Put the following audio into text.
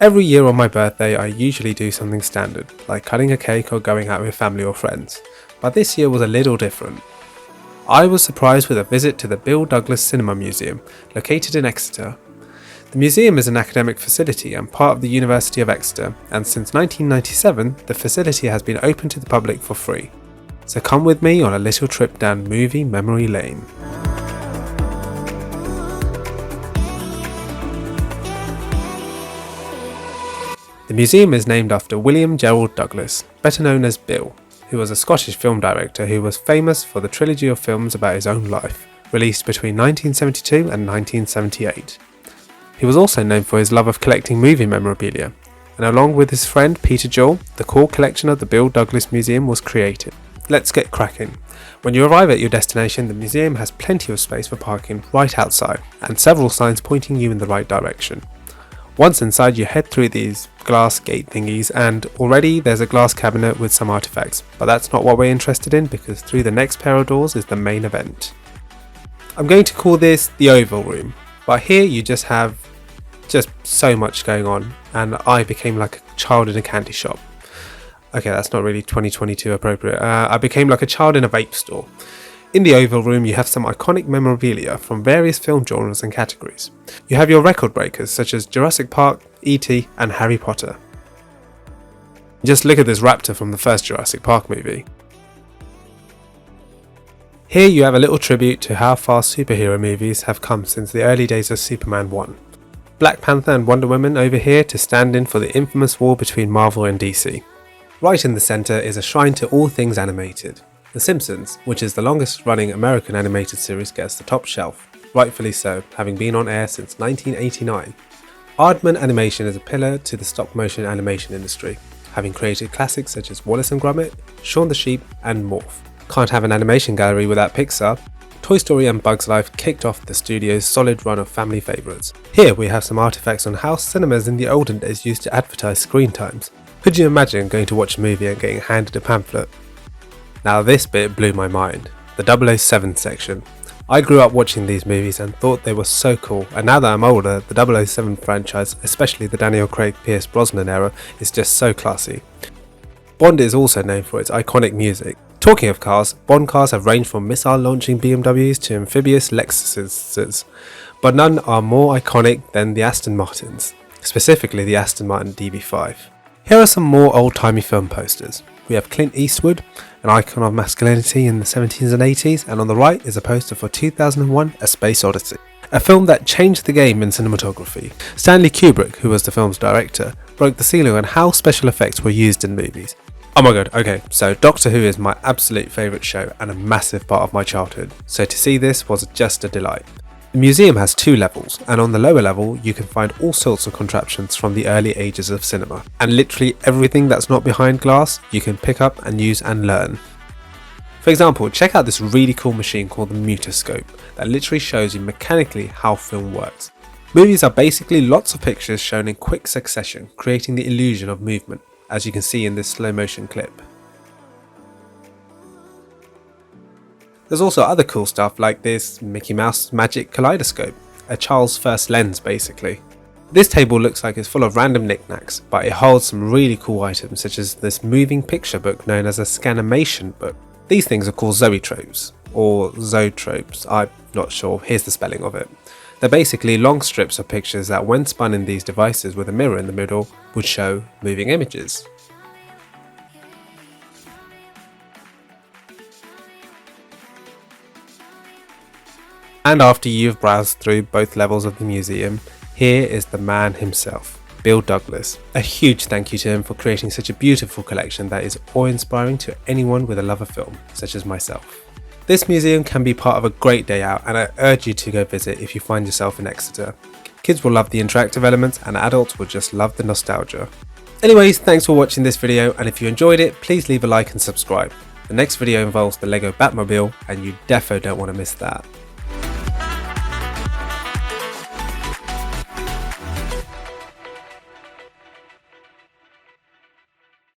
Every year on my birthday I usually do something standard, like cutting a cake or going out with family or friends, but this year was a little different. I was surprised with a visit to the Bill Douglas Cinema Museum, located in Exeter. The museum is an academic facility and part of the University of Exeter, and since 1997 the facility has been open to the public for free. So come with me on a little trip down movie memory lane. The museum is named after William Gerald Douglas, better known as Bill, who was a Scottish film director who was famous for the trilogy of films about his own life, released between 1972 and 1978. He was also known for his love of collecting movie memorabilia, and along with his friend Peter Joel, the core collection of the Bill Douglas Museum was created. Let's get cracking. When you arrive at your destination, the museum has plenty of space for parking right outside, and several signs pointing you in the right direction. Once inside, you head through these glass gate thingies, and already there's a glass cabinet with some artifacts, but that's not what we're interested in because through the next pair of doors is the main event. I'm going to call this the Oval Room, but here you just have so much going on, and I became like a child in a candy shop. Okay, that's not really 2022 appropriate. I became like a child in a vape store. In the Oval Room you have some iconic memorabilia from various film genres and categories. You have your record breakers such as Jurassic Park, E.T. and Harry Potter. Just look at this raptor from the first Jurassic Park movie. Here you have a little tribute to how far superhero movies have come since the early days of Superman 1. Black Panther and Wonder Woman over here to stand in for the infamous war between Marvel and DC. Right in the centre is a shrine to all things animated. The Simpsons, which is the longest running American animated series, gets the top shelf, rightfully so, having been on air since 1989. Aardman Animation is a pillar to the stop motion animation industry, having created classics such as Wallace and Gromit, Shaun the Sheep and Morph. Can't have an animation gallery without Pixar. Toy Story and Bugs Life kicked off the studio's solid run of family favourites. Here we have some artifacts on how cinemas in the olden days used to advertise screen times. Could you imagine going to watch a movie and getting handed a pamphlet? Now this bit blew my mind, the 007 section. I grew up watching these movies and thought they were so cool, and now that I'm older, the 007 franchise, especially the Daniel Craig Pierce Brosnan era, is just so classy. Bond is also known for its iconic music. Talking of cars, Bond cars have ranged from missile-launching BMWs to amphibious Lexuses, but none are more iconic than the Aston Martins, specifically the Aston Martin Db5. Here are some more old-timey film posters. We have Clint Eastwood, an icon of masculinity in the 70s and 80s, and on the right is a poster for 2001 A Space Odyssey, a film that changed the game in cinematography. Stanley Kubrick, who was the film's director, broke the ceiling on how special effects were used in movies. Oh my god, okay, so Doctor Who is my absolute favourite show and a massive part of my childhood, so to see this was just a delight. The museum has 2 levels, and on the lower level you can find all sorts of contraptions from the early ages of cinema, and literally everything that's not behind glass you can pick up and use and learn. For example, check out this really cool machine called the Mutoscope that literally shows you mechanically how film works. Movies are basically lots of pictures shown in quick succession, creating the illusion of movement, as you can see in this slow motion clip. There's also other cool stuff like this Mickey Mouse Magic Kaleidoscope, a child's first lens basically. This table looks like it's full of random knickknacks, but it holds some really cool items such as this moving picture book known as a Scanimation book. These things are called zoetropes, or zoetropes, I'm not sure, here's the spelling of it. They're basically long strips of pictures that when spun in these devices with a mirror in the middle would show moving images. And after you've browsed through both levels of the museum, here is the man himself, Bill Douglas. A huge thank you to him for creating such a beautiful collection that is awe-inspiring to anyone with a love of film, such as myself. This museum can be part of a great day out, and I urge you to go visit if you find yourself in Exeter. Kids will love the interactive elements and adults will just love the nostalgia. Anyways, thanks for watching this video, and if you enjoyed it, please leave a like and subscribe. The next video involves the Lego Batmobile and you defo don't want to miss that.